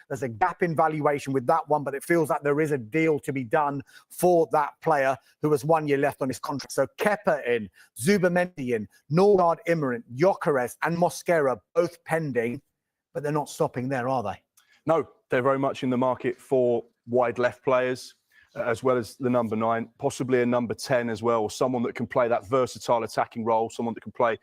There's a gap in valuation with that one, but it feels like there is a deal to be done for that player who has 1 year left on his contract. So Kepa in, Zubamendi in, Norgard Immerant, Gyokeres and Mosquera both pending, but they're not stopping there, are they? No, they're very much in the market for wide left players, as well as the number 9, possibly a number 10 as well, or someone that can play that versatile attacking role, someone that can play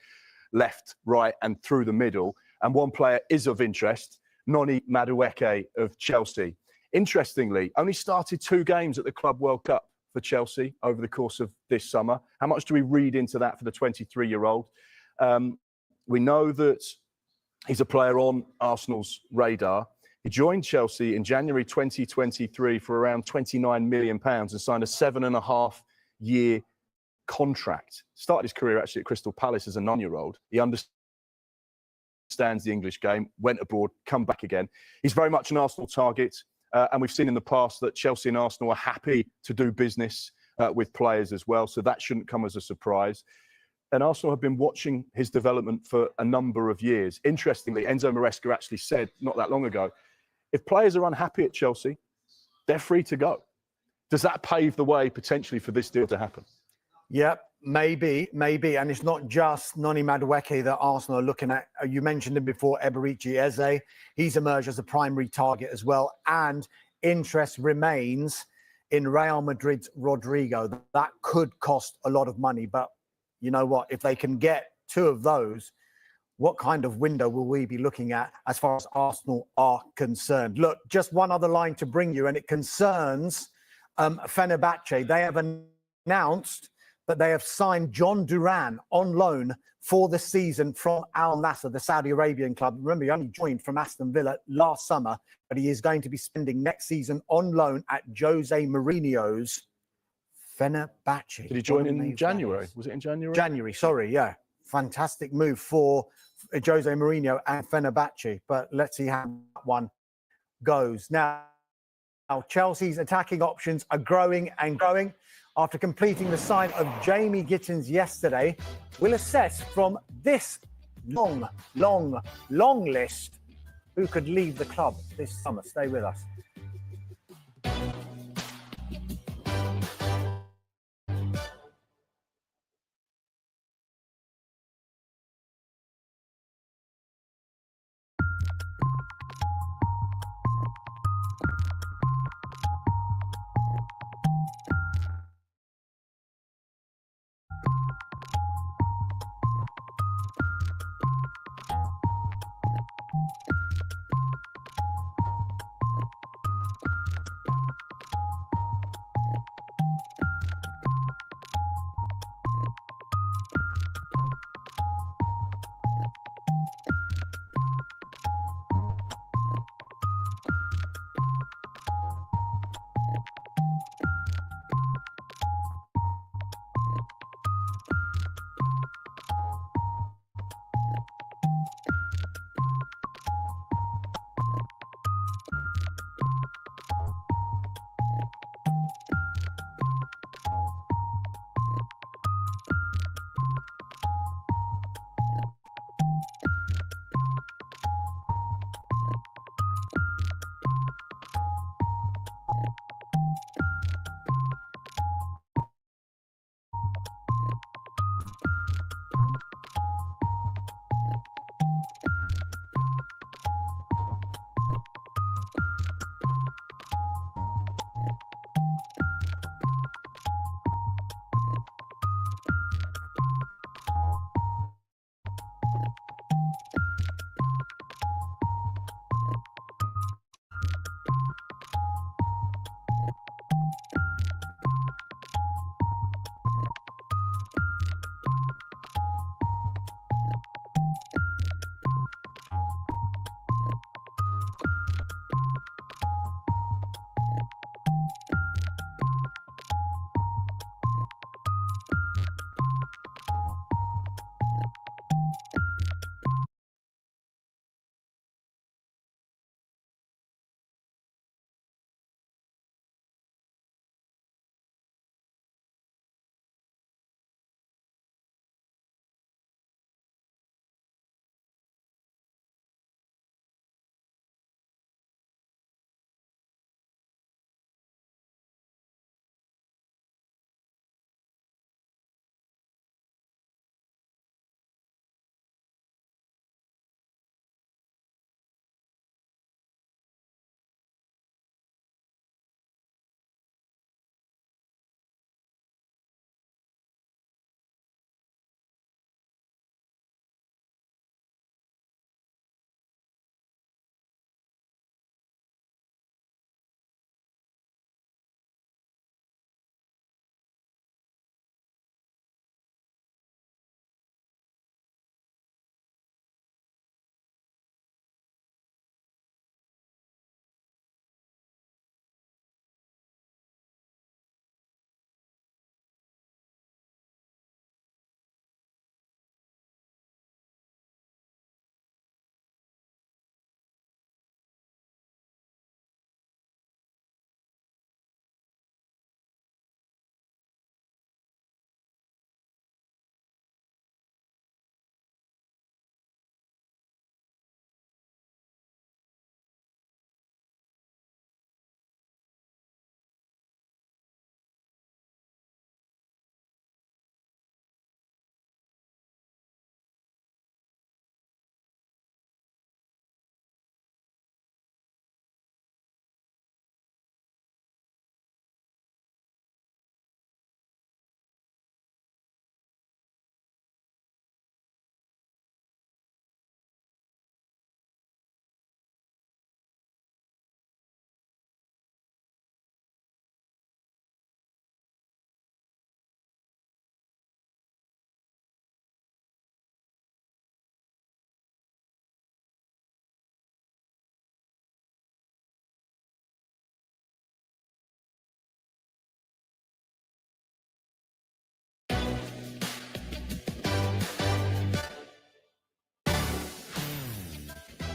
left, right and through the middle. And one player is of interest, Noni Madueke of Chelsea. Interestingly, only started 2 games at the Club World Cup for Chelsea over the course of this summer. How much do we read into that for the 23-year-old? We know that he's a player on Arsenal's radar. He joined Chelsea in January 2023 for around £29 million and signed a 7.5-year contract. Started his career actually at Crystal Palace as a 9-year-old. He understands the English game, went abroad, come back again. He's very much an Arsenal target, and we've seen in the past that Chelsea and Arsenal are happy to do business with players as well, so that shouldn't come as a surprise. And Arsenal have been watching his development for a number of years. Interestingly, Enzo Maresca actually said not that long ago, if players are unhappy at Chelsea, they're free to go. Does that pave the way potentially for this deal to happen? Yep, maybe. And it's not just Noni Madueke that Arsenal are looking at. You mentioned him before, Eberechi Eze. He's emerged as a primary target as well. And interest remains in Real Madrid's Rodrigo. That could cost a lot of money. But you know what? If they can get 2 of those, what kind of window will we be looking at as far as Arsenal are concerned? Look, just one other line to bring you, and it concerns Fenerbahce. They have announced that they have signed John Duran on loan for the season from Al Nassr, the Saudi Arabian club. Remember, he only joined from Aston Villa last summer, but he is going to be spending next season on loan at Jose Mourinho's Fenerbahce. Did he join in January? Was it in January? January, sorry, yeah. Fantastic move for Jose Mourinho and Fenerbahce, but let's see how that one goes. Now, Chelsea's attacking options are growing and growing. After completing the sign of Jamie Gittins yesterday, we'll assess from this long list who could leave the club this summer. Stay with us.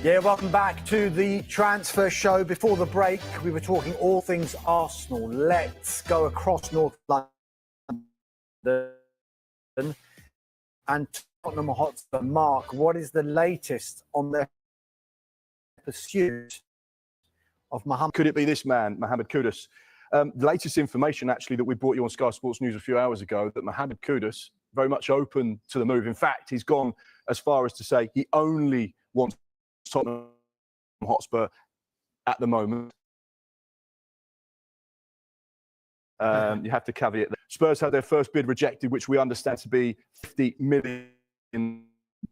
Yeah, welcome back to the transfer show. Before the break, we were talking all things Arsenal. Let's go across North London and Tottenham Hotspur. Mark, what is the latest on their pursuit of Mohamed? Could it be this man, Mohamed Kudus? The latest information, actually, that we brought you on Sky Sports News a few hours ago, that Mohamed Kudus very much open to the move. In fact, he's gone as far as to say he only wants Tottenham Hotspur at the moment. You have to caveat that. Spurs had their first bid rejected, which we understand to be £50 million.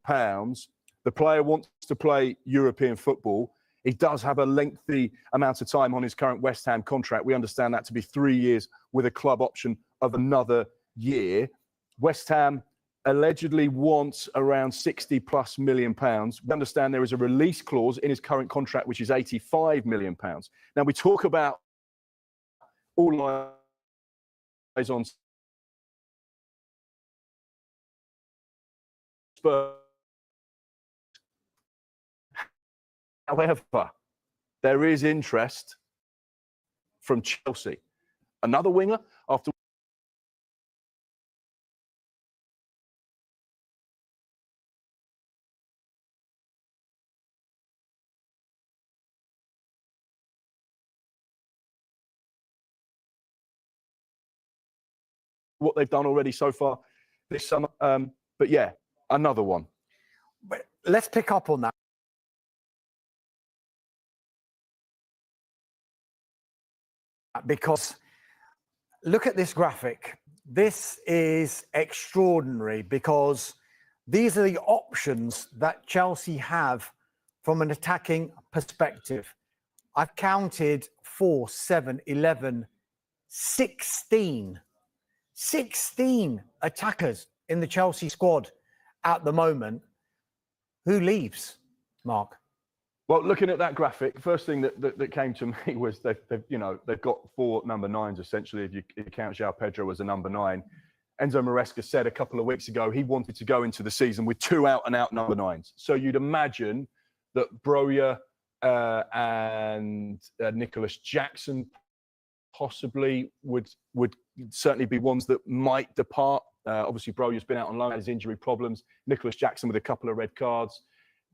The player wants to play European football. He does have a lengthy amount of time on his current West Ham contract. We understand that to be 3 years with a club option of another year. West Ham allegedly wants around £60+ million. We understand there is a release clause in his current contract, which is £85 million. Now, we talk about all eyes on Spurs. However, there is interest from Chelsea. Another winger after what they've done already so far this summer. But yeah, another one. But let's pick up on that. Because look at this graphic. This is extraordinary because these are the options that Chelsea have from an attacking perspective. I've counted 4, 7, 11, 16 attackers in the Chelsea squad at the moment. Who leaves, Mark? Well, looking at that graphic, first thing that came to me was they've got 4 number 9s essentially. If you count João Pedro as a number 9, Enzo Maresca said a couple of weeks ago he wanted to go into the season with 2 out-and-out number 9s. So you'd imagine that Broja and Nicholas Jackson possibly would certainly be ones that might depart. Obviously, Broja's been out on loan, has injury problems. Nicholas Jackson with a couple of red cards.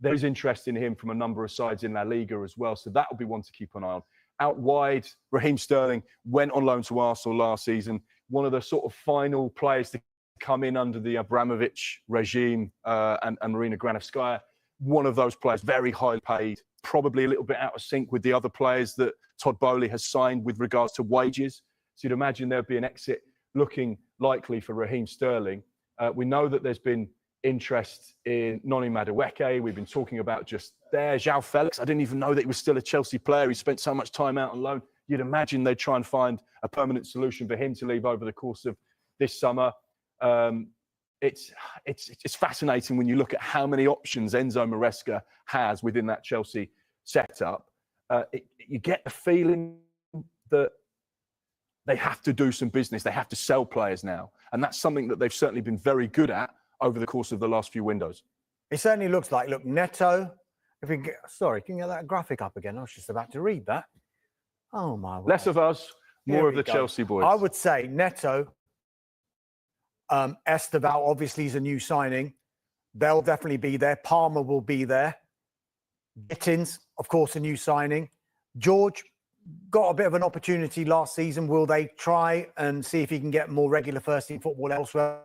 There is interest in him from a number of sides in La Liga as well, so that will be one to keep an eye on. Out wide, Raheem Sterling went on loan to Arsenal last season. One of the sort of final players to come in under the Abramovich regime and Marina Granovskaya. One of those players, very highly paid, probably a little bit out of sync with the other players that Todd Boehly has signed with regards to wages. So you'd imagine there'd be an exit looking likely for Raheem Sterling. We know that there's been interest in Noni Madueke. We've been talking about just there. João Felix, I didn't even know that he was still a Chelsea player. He spent so much time out on loan. You'd imagine they'd try and find a permanent solution for him to leave over the course of this summer. It's fascinating when you look at how many options Enzo Maresca has within that Chelsea setup. You get the feeling that they have to do some business. They have to sell players now. And that's something that they've certainly been very good at over the course of the last few windows. It certainly looks like, look, Neto, if we get, sorry, can you get that graphic up again? I was just about to read that. Oh, my word. Less of us, more of the Chelsea boys. I would say Neto, Esteval, obviously, is a new signing. They'll definitely be there. Palmer will be there. Gittins, of course, a new signing. George got a bit of an opportunity last season. Will they try and see if he can get more regular first-team football elsewhere?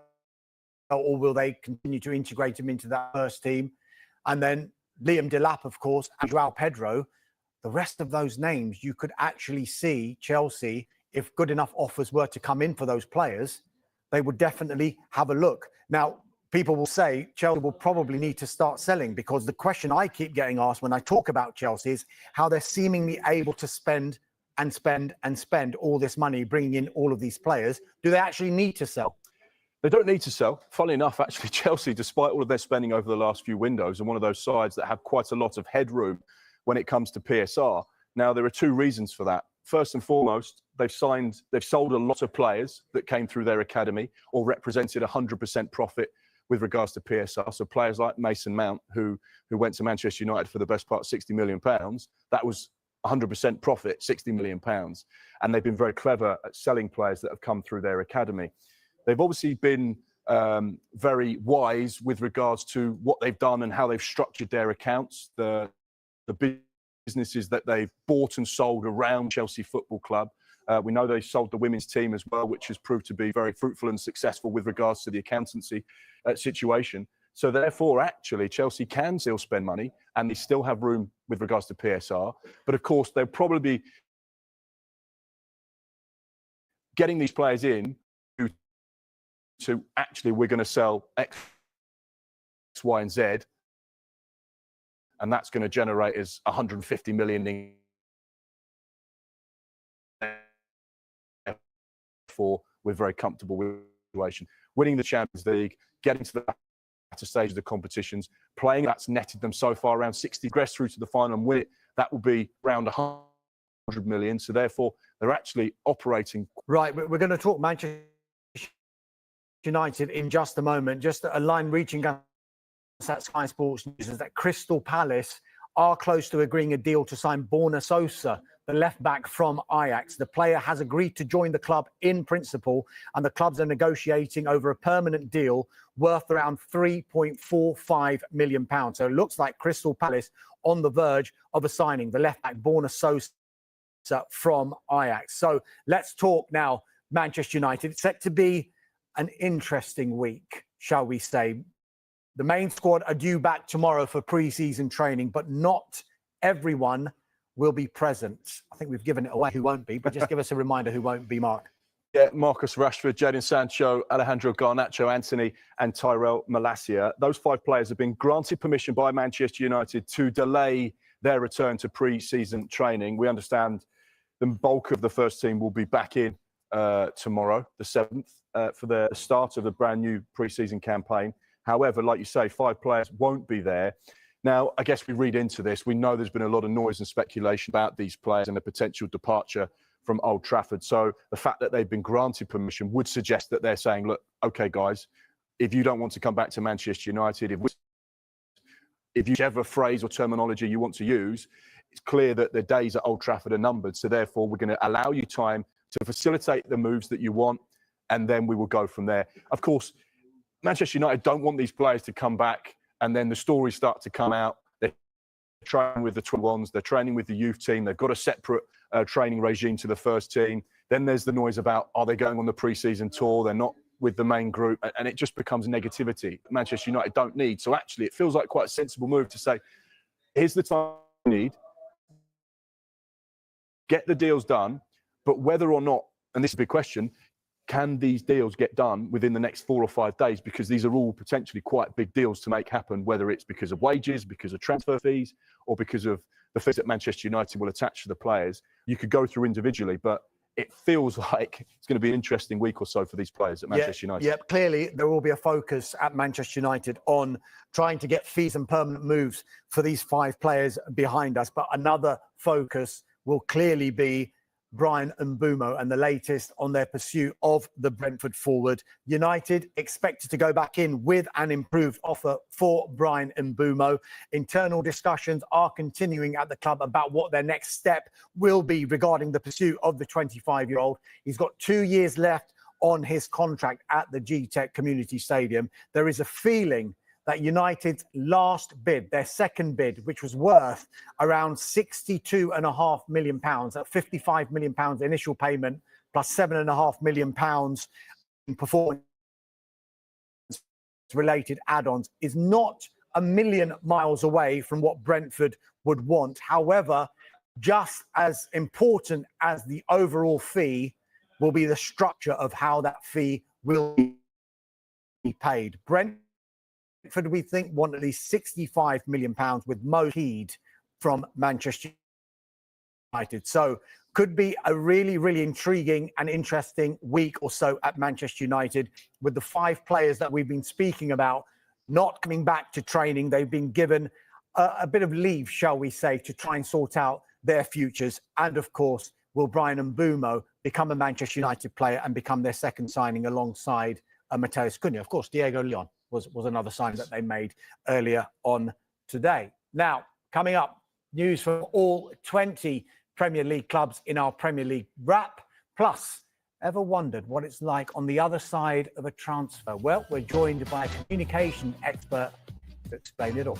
Or will they continue to integrate him into that first team? And then Liam Delap, of course, and João Pedro. The rest of those names, you could actually see Chelsea, if good enough offers were to come in for those players, they would definitely have a look. Now, people will say Chelsea will probably need to start selling, because the question I keep getting asked when I talk about Chelsea is how they're seemingly able to spend and spend and spend all this money, bringing in all of these players. Do they actually need to sell? They don't need to sell. Funnily enough, actually, Chelsea, despite all of their spending over the last few windows, are one of those sides that have quite a lot of headroom when it comes to PSR. Now, there are 2 reasons for that. First and foremost, they've sold a lot of players that came through their academy or represented 100% profit with regards to PSR. So players like Mason Mount, who went to Manchester United for the best part of £60 million, that was 100% profit, £60 million. And they've been very clever at selling players that have come through their academy. They've obviously been very wise with regards to what they've done and how they've structured their accounts, the businesses that they've bought and sold around Chelsea Football Club. We know they sold the women's team as well, which has proved to be very fruitful and successful with regards to the accountancy situation. So therefore, actually, Chelsea can still spend money and they still have room with regards to PSR. But of course, they'll probably be getting these players in to actually, we're going to sell X, Y, and Z. And that's going to generate us 150 million in. For we're very comfortable with the situation. Winning the Champions League, getting to the latter stage of the competitions, playing that's netted them so far around 60, progress through to the final and win it, that will be around 100 million. So therefore, they're actually operating. Right, we're going to talk Manchester United in just a moment. Just a line reaching us at Sky Sports News is that Crystal Palace are close to agreeing a deal to sign Borna Sosa, the left back from Ajax. The player has agreed to join the club in principle, and the clubs are negotiating over a permanent deal worth around £3.45 million. So it looks like Crystal Palace on the verge of a signing the left back Borna Sosa from Ajax. So let's talk now Manchester United. It's set to be an interesting week, shall we say. The main squad are due back tomorrow for pre-season training, but not everyone will be present. I think we've given it away who won't be, but just give us a reminder who won't be, Mark. Yeah, Marcus Rashford, Jadon Sancho, Alejandro Garnacho, Anthony and Tyrell Malacia. Those 5 players have been granted permission by Manchester United to delay their return to pre-season training. We understand the bulk of the first team will be back in tomorrow, the 7th, for the start of the brand new pre-season campaign. However, like you say, 5 players won't be there. Now, I guess we read into this. We know there's been a lot of noise and speculation about these players and the potential departure from Old Trafford. So the fact that they've been granted permission would suggest that they're saying, look, OK, guys, if you don't want to come back to Manchester United, if whichever phrase or terminology you want to use, it's clear that the days at Old Trafford are numbered. So therefore, we're going to allow you time to facilitate the moves that you want, and then we will go from there. Of course, Manchester United don't want these players to come back and then the stories start to come out. They're training with the 21s, they're training with the youth team, they've got a separate training regime to the first team. Then there's the noise about, are they going on the pre-season tour? They're not with the main group, and it just becomes negativity Manchester United don't need. So actually, it feels like quite a sensible move to say, here's the time you need, get the deals done, but whether or not, and this is a big question, can these deals get done within the next 4 or 5 days? Because these are all potentially quite big deals to make happen, whether it's because of wages, because of transfer fees, or because of the fees that Manchester United will attach to the players. You could go through individually, but it feels like it's going to be an interesting week or so for these players at Manchester United. Yeah, clearly there will be a focus at Manchester United on trying to get fees and permanent moves for these 5 players behind us. But another focus will clearly be Bryan Mbeumo and the latest on their pursuit of the Brentford forward. United expected to go back in with an improved offer for Bryan Mbeumo. Internal discussions are continuing at the club about what their next step will be regarding the pursuit of the 25-year-old. He's got 2 years left on his contract at the G-Tech Community Stadium. There is a feeling that United's last bid, their second bid, which was worth around £62.5 million, at £55 million initial payment, plus £7.5 million in performance-related add-ons, is not a million miles away from what Brentford would want. However, just as important as the overall fee will be the structure of how that fee will be paid. Brentford, we think, want at least £65 million, with most heed from Manchester United. So could be a really, really intriguing and interesting week or so at Manchester United, with the 5 players that we've been speaking about not coming back to training. They've been given a bit of leave, shall we say, to try and sort out their futures. And of course, will Bryan Mbeumo become a Manchester United player and become their second signing alongside Matheus Cunha? Of course, Diego Leon. was another sign that they made earlier on today. Now, coming up, news from all 20 Premier League clubs in our Premier League wrap. Plus, ever wondered what it's like on the other side of a transfer? Well, we're joined by a communication expert to explain it all.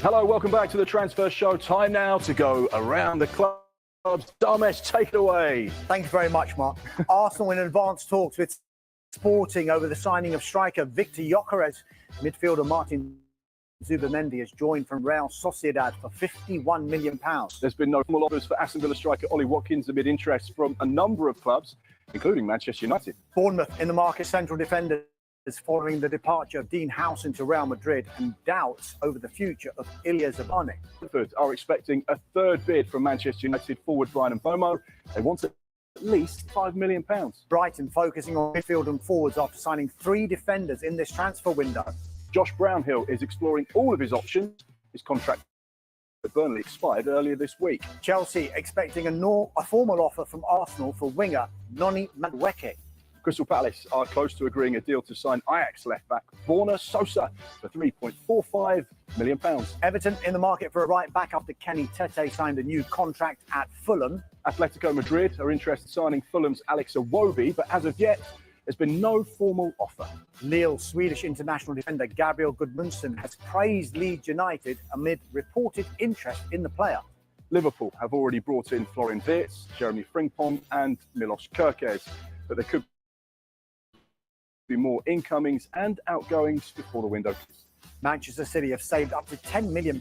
Hello, welcome back to the Transfer Show. Time now to go around the clubs. Damesh, take it away. Thank you very much, Mark. Arsenal in advanced talks with Sporting over the signing of striker Viktor Gyokeres. Midfielder Martin Zubimendi has joined from Real Sociedad for £51 million. There's been no formal offers for Aston Villa striker Ollie Watkins amid interest from a number of clubs, including Manchester United. Bournemouth in the market, central defenders following the departure of Dean Howson to Real Madrid and doubts over the future of Ilya Zabane. Brentford are expecting a third bid from Manchester United forward Brian Mbomo. They want at least £5 million. Brighton focusing on midfield and forwards after signing 3 defenders in this transfer window. Josh Brownhill is exploring all of his options. His contract at Burnley expired earlier this week. Chelsea expecting a formal offer from Arsenal for winger Noni Madueke. Crystal Palace are close to agreeing a deal to sign Ajax left-back Borna Sosa for £3.45 million. Everton in the market for a right back after Kenny Tete signed a new contract at Fulham. Atletico Madrid are interested in signing Fulham's Alex Iwobi, but as of yet, there's been no formal offer. Lille Swedish international defender Gabriel Gudmundsson has praised Leeds United amid reported interest in the player. Liverpool have already brought in Florian Wirtz, Jeremy Frimpong and Milos Kerkez, but there could be more incomings and outgoings before the window. Manchester City have saved up to £10 million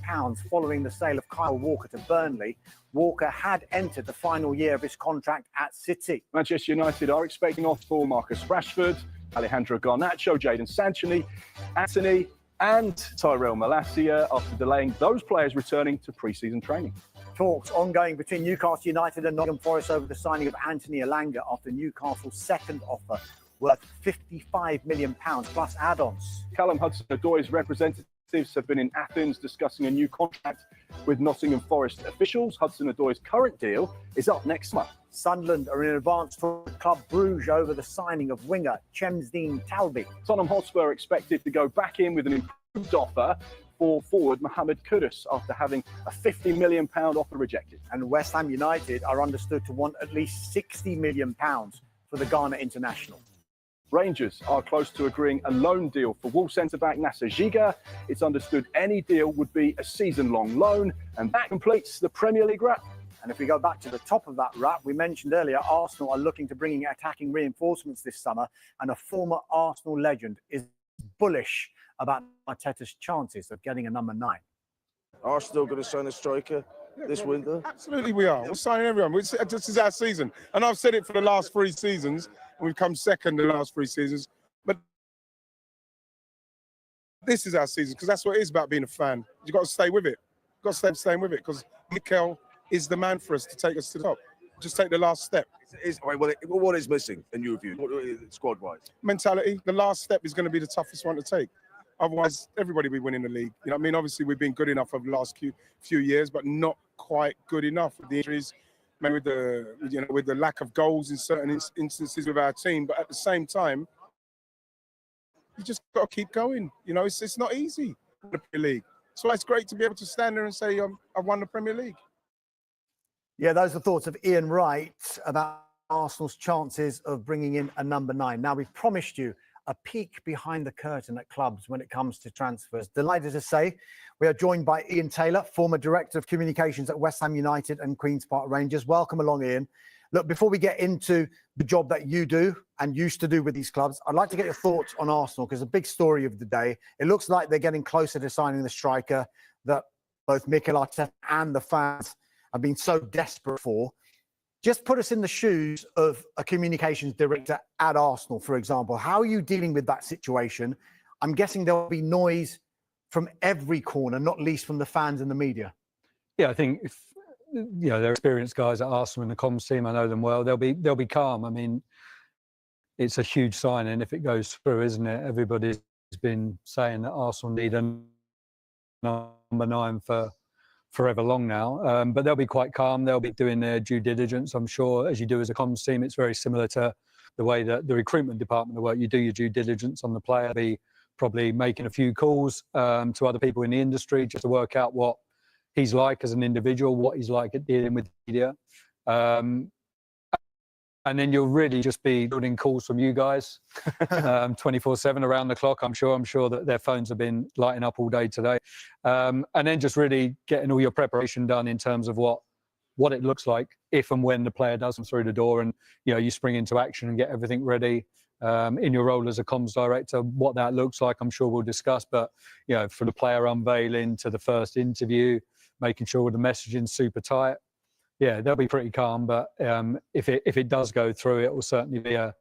following the sale of Kyle Walker to Burnley. Walker had entered the final year of his contract at City. Manchester United are expecting off for Marcus Rashford, Alejandro Garnacho, Jadon Sancho, Anthony and Tyrell Malacia after delaying those players returning to pre-season training. Talks ongoing between Newcastle United and Nottingham Forest over the signing of Anthony Elanga after Newcastle's second offer worth £55 million plus add-ons. Callum Hudson-Odoi's representatives have been in Athens discussing a new contract with Nottingham Forest officials. Hudson-Odoi's current deal is up next month. Sunderland are in advance for Club Brugge over the signing of winger Chemsdeen Talbi. Tottenham Hotspur are expected to go back in with an improved offer for forward Mohamed Kudus after having a £50 million offer rejected. And West Ham United are understood to want at least £60 million for the Ghana international. Rangers are close to agreeing a loan deal for Wolves centre-back Nasser Giga. It's understood any deal would be a season-long loan, and that completes the Premier League wrap. And if we go back to the top of that wrap, we mentioned earlier, Arsenal are looking to bring in attacking reinforcements this summer, and a former Arsenal legend is bullish about Arteta's chances of getting a number 9. Arsenal going to sign a striker this window? Absolutely we are. We're signing everyone. This is our season. And I've said it for the last 3 seasons. We've come second the last 3 seasons. But this is our season because that's what it is about being a fan. You've got to stay with it. You've got to stay staying with it because Mikel is the man for us to take us to the top. Just take the last step. What is missing in your view, squad-wise? Mentality. The last step is going to be the toughest one to take. Otherwise, everybody will be winning the league. You know what I mean? Obviously, we've been good enough over the last few years, but not quite good enough with the injuries, maybe with the lack of goals in certain instances with our team. But at the same time, you just got to keep going. You know, it's not easy in the Premier League. So it's great to be able to stand there and say, I've won the Premier League. Yeah, those are thoughts of Ian Wright about Arsenal's chances of bringing in a number 9. Now, we've promised you a peek behind the curtain at clubs when it comes to transfers. Delighted to say we are joined by Ian Taylor, former Director of Communications at West Ham United and Queen's Park Rangers. Welcome along, Ian. Look, before we get into the job that you do and used to do with these clubs, I'd like to get your thoughts on Arsenal because a big story of the day. It looks like they're getting closer to signing the striker that both Mikel Arteta and the fans have been so desperate for. Just put us in the shoes of a communications director at Arsenal, for example. How are you dealing with that situation? I'm guessing there'll be noise from every corner, not least from the fans and the media. Yeah, I think if they're experienced guys at Arsenal in the comms team. I know them well. They'll be calm. I mean, it's a huge signing if it goes through, isn't it? Everybody's been saying that Arsenal need a number 9 for forever long now, but they'll be quite calm. They'll be doing their due diligence, I'm sure, as you do as a comms team. It's very similar to the way that the recruitment department work. You do your due diligence on the player, be probably making a few calls to other people in the industry just to work out what he's like as an individual, what he's like at dealing with media. And then you'll really just be building calls from you guys 24/7 around the clock. I'm sure that their phones have been lighting up all day today. And then just really getting all your preparation done in terms of what it looks like if and when the player does come through the door, and you spring into action and get everything ready in your role as a comms director. What that looks like, I'm sure we'll discuss. But from the player unveiling to the first interview, making sure the messaging's super tight. Yeah, they'll be pretty calm, but if it does go through, it will certainly be a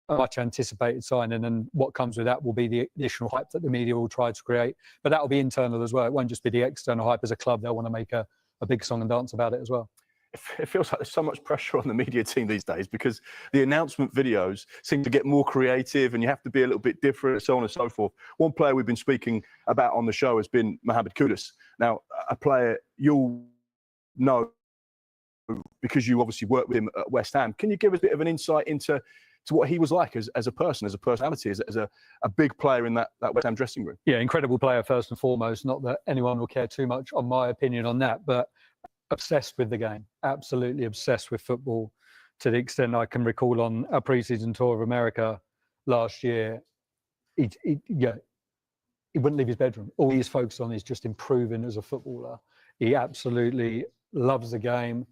much anticipated signing, and what comes with that will be the additional hype that the media will try to create. But that will be internal as well. It won't just be the external hype. As a club, they'll want to make a big song and dance about it as well. It feels like there's so much pressure on the media team these days because the announcement videos seem to get more creative and you have to be a little bit different and so on and so forth. One player we've been speaking about on the show has been Mohamed Kudus. Now, a player you'll know because you obviously worked with him at West Ham. Can you give us a bit of an insight into what he was like as a person, as a personality, as a big player in that West Ham dressing room? Yeah, incredible player first and foremost. Not that anyone will care too much on my opinion on that, but obsessed with the game, absolutely obsessed with football, to the extent I can recall on a pre-season tour of America last year. He wouldn't leave his bedroom. All he's focused on is just improving as a footballer. He absolutely loves the game.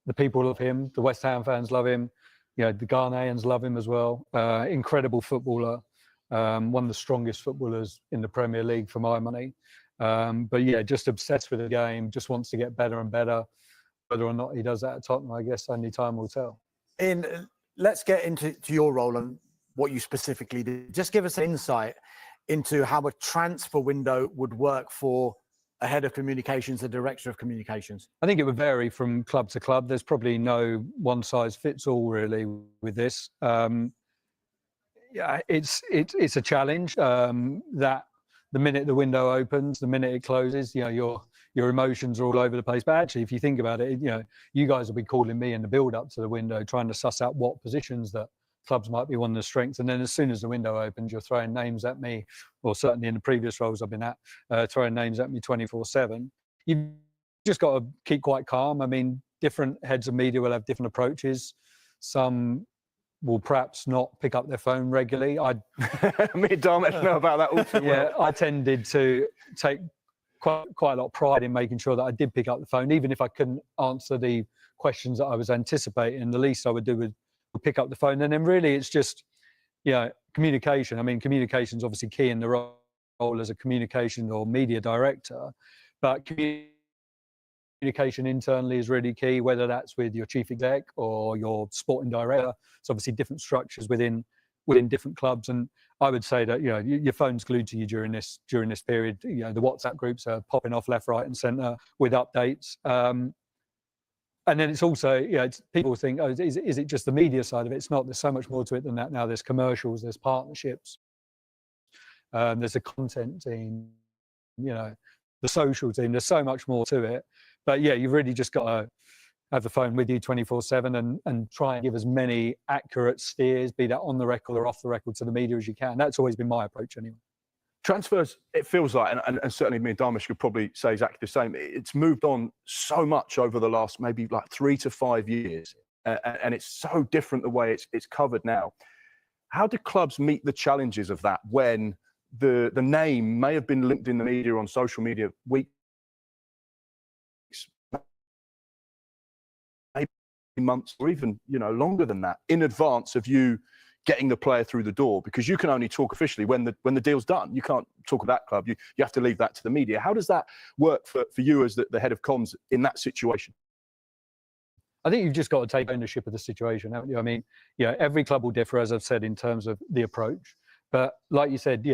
The people love him. The West Ham fans love him. The Ghanaians love him as well. Incredible footballer. One of the strongest footballers in the Premier League for my money. But yeah, just obsessed with the game. Just wants to get better and better. Whether or not he does that at Tottenham, I guess only time will tell. Let's get into your role and what you specifically did. Just give us an insight into how a transfer window would work for a head of communications, a director of communications. I think it would vary from club to club. There's probably no one size fits all really with this. Yeah, it's a challenge that the minute the window opens, the minute it closes, your emotions are all over the place. But actually, if you think about it, you guys will be calling me in the build up to the window, trying to suss out what positions that clubs might be one of the strengths. And then as soon as the window opens, you're throwing names at me, or certainly in the previous roles I've been at, throwing names at me 24/7. You've just got to keep quite calm. I mean, different heads of media will have different approaches. Some will perhaps not pick up their phone regularly. Me and Dharmesh know about that all too well. Yeah, I tended to take quite a lot of pride in making sure that I did pick up the phone, even if I couldn't answer the questions that I was anticipating. The least I would do would pick up the phone. And then really it's just, communication. I mean, communication is obviously key in the role as a communication or media director, but communication internally is really key, whether that's with your chief exec or your sporting director. It's obviously different structures within different clubs. And I would say that, your phone's glued to you during this period. The WhatsApp groups are popping off left, right and centre with updates. And then it's also, people think, oh, is it just the media side of it? It's not. There's so much more to it than that now. There's commercials, there's partnerships, there's a content team, the social team. There's so much more to it. But yeah, you've really just got to have the phone with you 24/7 and try and give as many accurate steers, be that on the record or off the record, to the media as you can. That's always been my approach anyway. Transfers, it feels like, and certainly me and Dharmesh could probably say exactly the same, it's moved on so much over the last maybe like 3 to 5 years, and it's so different the way it's covered now. How do clubs meet the challenges of that when the name may have been linked in the media, on social media, weeks, maybe months, or even longer than that, in advance of you getting the player through the door? Because you can only talk officially when the deal's done. You can't talk with that club. You have to leave that to the media. How does that work for you as the head of comms in that situation? I think you've just got to take ownership of the situation, haven't you? I mean, every club will differ, as I've said, in terms of the approach. But like you said,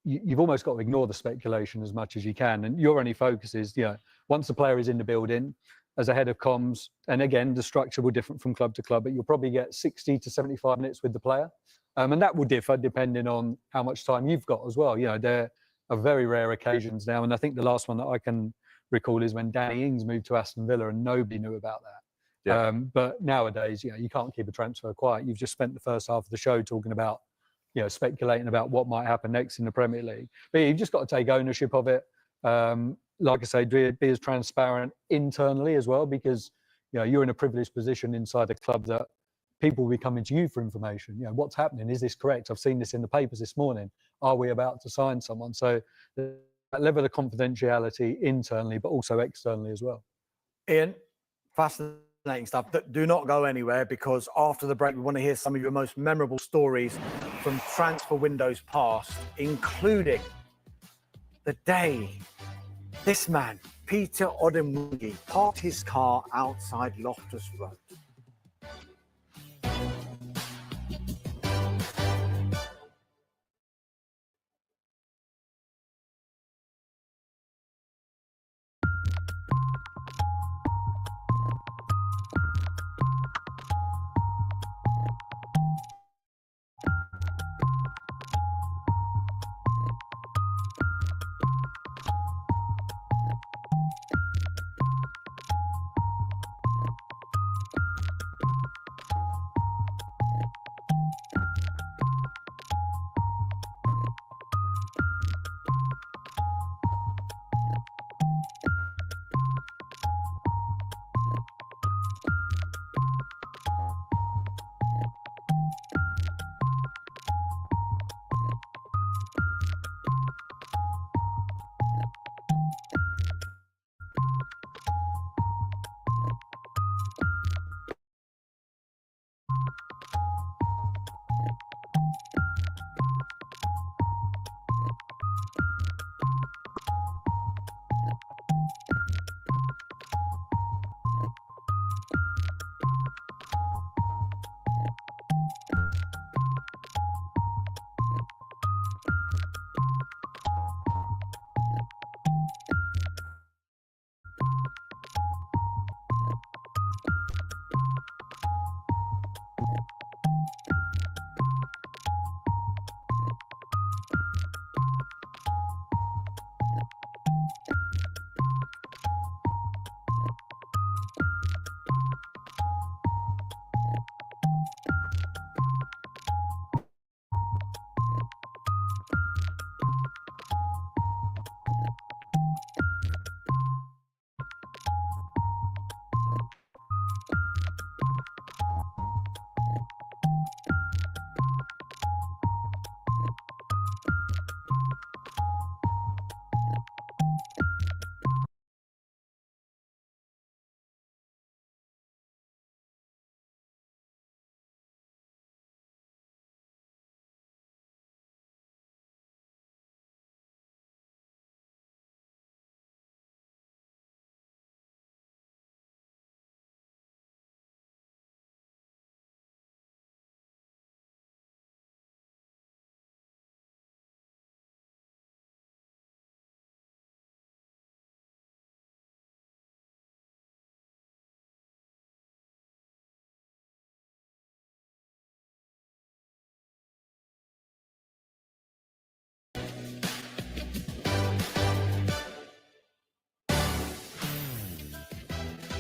you've almost got to ignore the speculation as much as you can. And your only focus is, once the player is in the building, as a head of comms, and again, the structure will differ from club to club, but you'll probably get 60 to 75 minutes with the player. And that will differ depending on how much time you've got as well. There are very rare occasions now. And I think the last one that I can recall is when Danny Ings moved to Aston Villa and nobody knew about that. Yeah. But nowadays, you can't keep a transfer quiet. You've just spent the first half of the show talking about, speculating about what might happen next in the Premier League. But you've just got to take ownership of it. Like I say, be as transparent internally as well, because you're in a privileged position inside the club that people will be coming to you for information. What's happening? Is this correct? I've seen this in the papers this morning. Are we about to sign someone? So that level of confidentiality internally, but also externally as well. Ian, fascinating stuff. Do not go anywhere, because after the break, we want to hear some of your most memorable stories from transfer windows past, including the day this man, Peter Odemwingie, parked his car outside Loftus Road.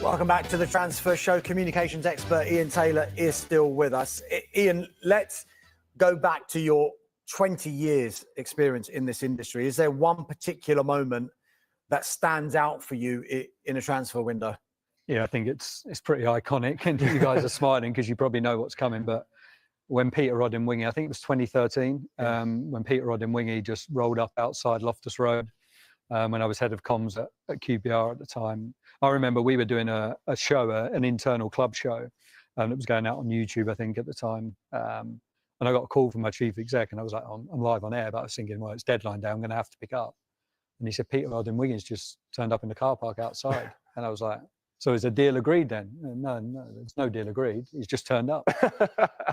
Welcome back to the Transfer Show. Communications expert Ian Taylor is still with us. Ian, let's go back to your 20 years experience in this industry. Is there one particular moment that stands out for you in a transfer window? Yeah, I think it's pretty iconic, and you guys are smiling because you probably know what's coming. But when Peter Odemwingie, I think it was 2013, when Peter Odemwingie just rolled up outside Loftus Road, when I was head of comms at QPR at the time. I remember we were doing a show, an internal club show, and it was going out on YouTube, I think, at the time. And I got a call from my chief exec, and I was like, I'm live on air, but I was thinking, well, it's deadline day, I'm going to have to pick up. And he said, Peter Odemwingie's just turned up in the car park outside. And I was like, so is a deal agreed then? No, there's no deal agreed. He's just turned up.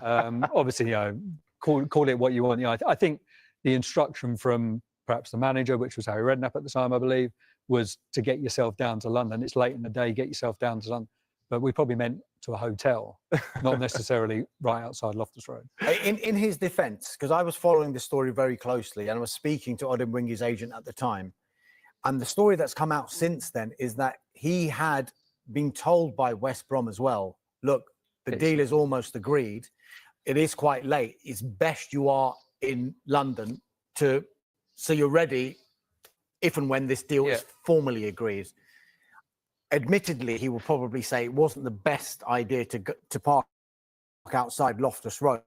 Obviously, you know, call it what you want. You know, I think the instruction from perhaps the manager, which was Harry Redknapp at the time, I believe, was to get yourself down to London. It's late in the day, get yourself down to London. But we probably meant to a hotel, not necessarily right outside Loftus Road. In his defence, because I was following the story very closely and I was speaking to Odemwingie's agent at the time, and the story that's come out since then is that he had been told by West Brom as well, look, the deal is almost agreed. It is quite late. It's best you are in London so you're ready if and when this deal is formally agreed. Admittedly, he will probably say it wasn't the best idea to park outside Loftus Road.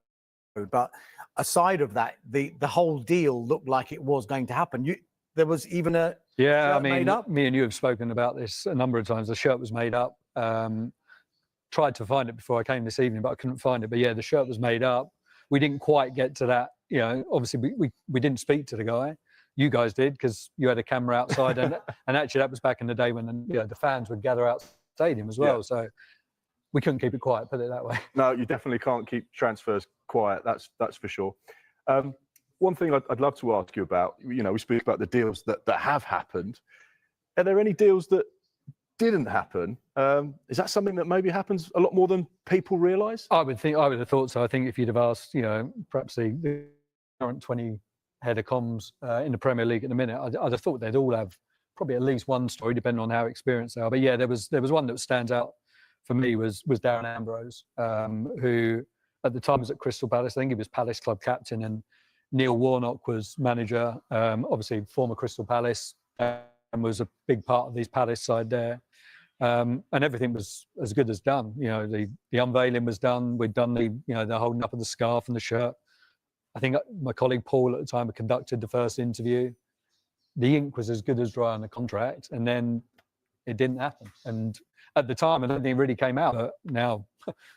But aside of that, the whole deal looked like it was going to happen. There was even a shirt made up. Me and you have spoken about this a number of times. The shirt was made up. Tried to find it before I came this evening, but I couldn't find it. But yeah, the shirt was made up. We didn't quite get to that. You know, obviously we didn't speak to the guy. You guys did because you had a camera outside, and actually that was back in the day when the fans would gather out the stadium as well. Yeah. So we couldn't keep it quiet, put it that way. No, you definitely can't keep transfers quiet. That's for sure. One thing I'd love to ask you about, you know, we speak about the deals that have happened. Are there any deals that didn't happen? Is that something that maybe happens a lot more than people realise? I would have thought so. I think if you'd have asked, you know, perhaps the current 20 head of comms in the Premier League at the minute, I'd have thought they'd all have probably at least one story, depending on how experienced they are. But yeah, there was one that stands out for me was Darren Ambrose, who at the time was at Crystal Palace. I think he was Palace club captain, and Neil Warnock was manager. Obviously, former Crystal Palace, and was a big part of his Palace side there. And everything was as good as done. You know, the unveiling was done. We'd done the holding up of the scarf and the shirt. I think my colleague Paul at the time had conducted the first interview. The ink was as good as dry on the contract, and then it didn't happen. And at the time, I don't think it really came out. But now,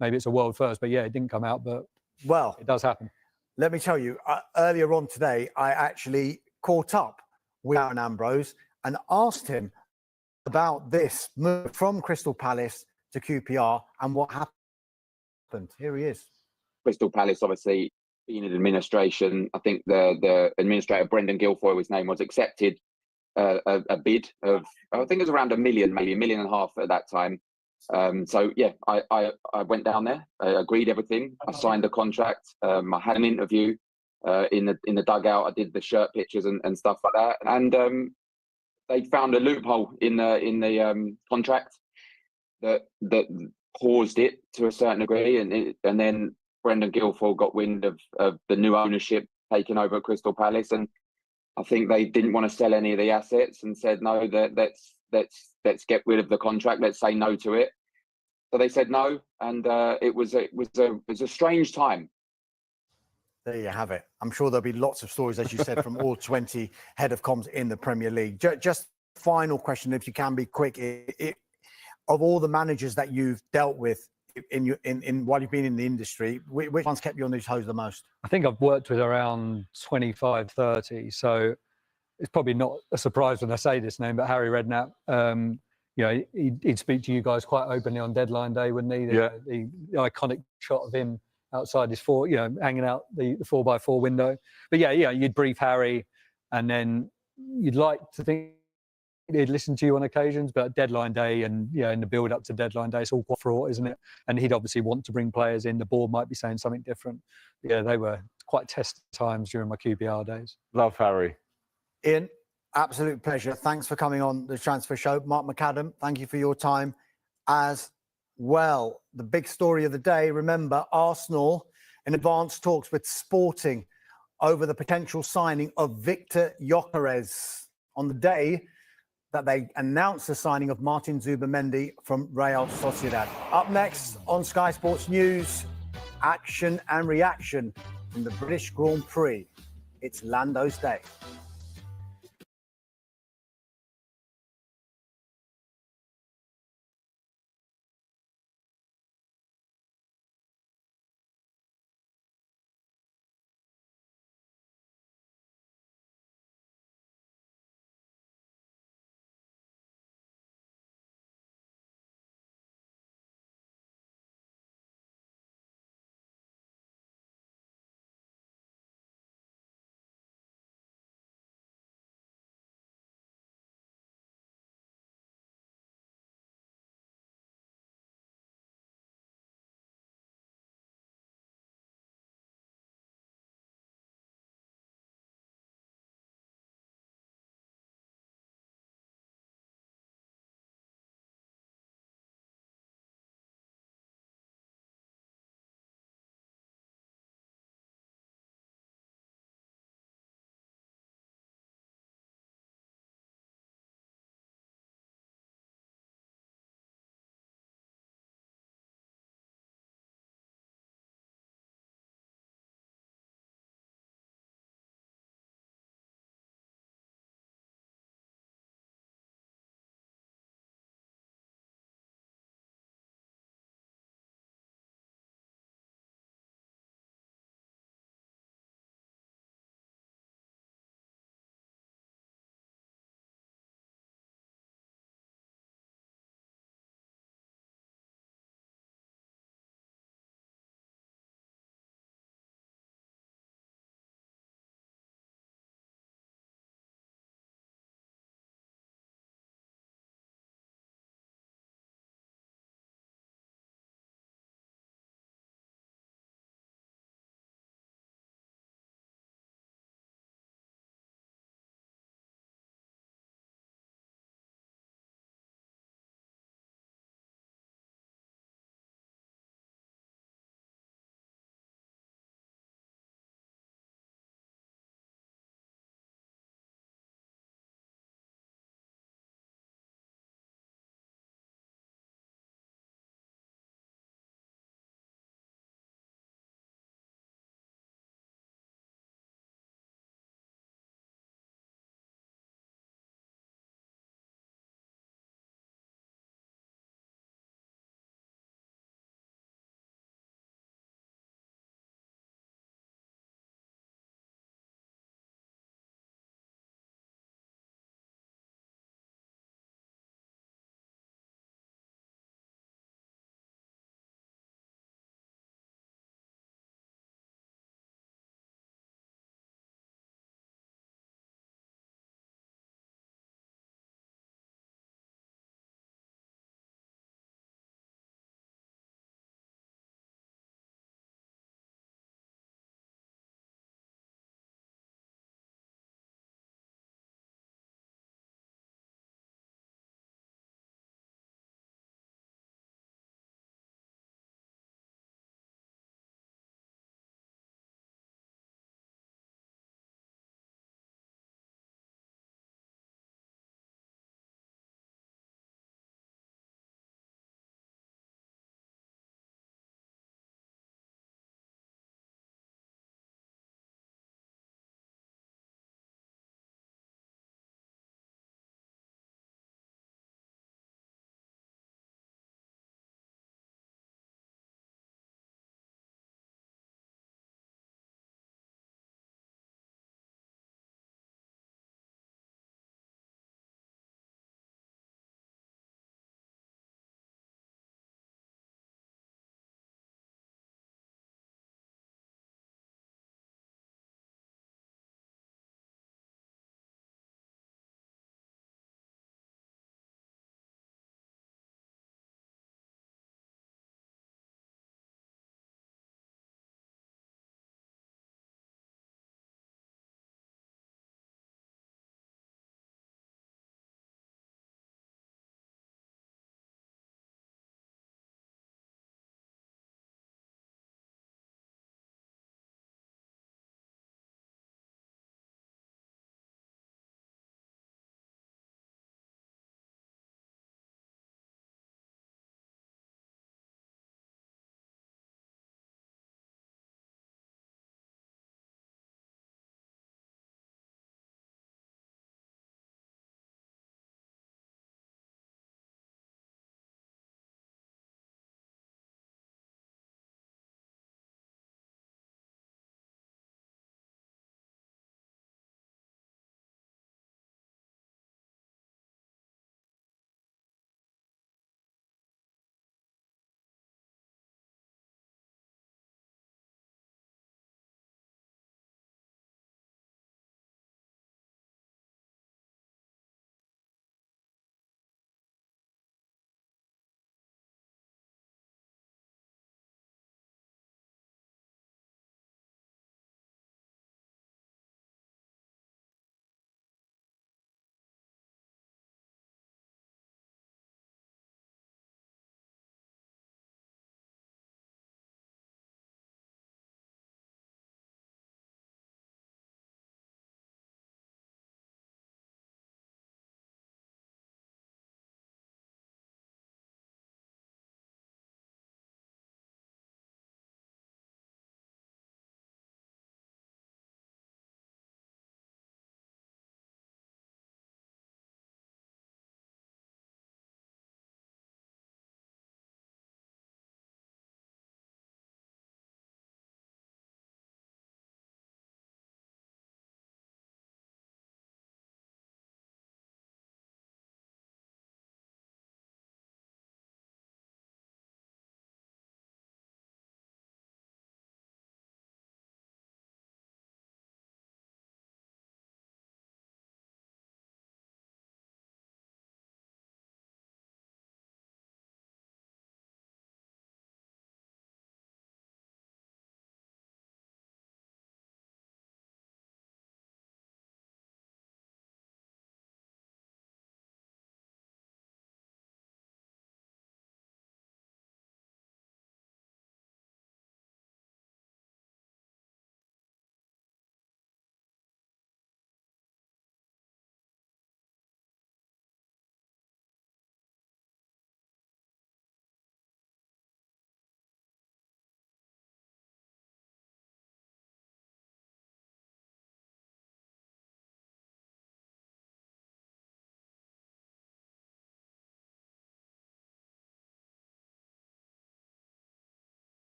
maybe it's a world first. But yeah, it didn't come out. But well, it does happen. Let me tell you, earlier on today, I actually caught up with Darren Ambrose and asked him about this move from Crystal Palace to QPR and what happened. Here he is. Crystal Palace, obviously, being in administration, I think the administrator, Brendan Guilfoyle, his name was, accepted a bid of, I think it was around $1 million, maybe $1.5 million at that time. So yeah, I went down there, agreed everything. I signed the contract. I had an interview in the dugout. I did the shirt pictures and stuff like that. And they found a loophole in the contract that paused it to a certain degree, and then Brendan Guilfoyle got wind of the new ownership taking over at Crystal Palace, and I think they didn't want to sell any of the assets and said no, let's get rid of the contract, let's say no to it. So they said no, and it was a strange time. There you have it. I'm sure there'll be lots of stories, as you said, from all 20 head of comms in the Premier League. Just final question, if you can be quick. Of all the managers that you've dealt with in while you've been in the industry, which one's kept you on these toes the most? I think I've worked with around 25, 30. So it's probably not a surprise when I say this name, but Harry Redknapp. You know, he'd speak to you guys quite openly on deadline day, wouldn't he? The iconic shot of him outside his hanging out the 4x4 window. But yeah, you'd brief Harry, and then you'd like to think he'd listen to you on occasions, but deadline day and in the build up to deadline day, it's all quite fraught, isn't it? And he'd obviously want to bring players in. The board might be saying something different. Yeah, they were quite tested times during my QPR days. Love Harry. Ian, absolute pleasure. Thanks for coming on the Transfer Show. Mark McAdam, thank you for your time. as well. The big story of the day, remember, Arsenal in advanced talks with Sporting over the potential signing of Viktor Gyokeres on the day that they announced the signing of Martin Zubimendi from Real Sociedad. Up next on Sky Sports News, action and reaction from the British Grand Prix. It's Lando's Day.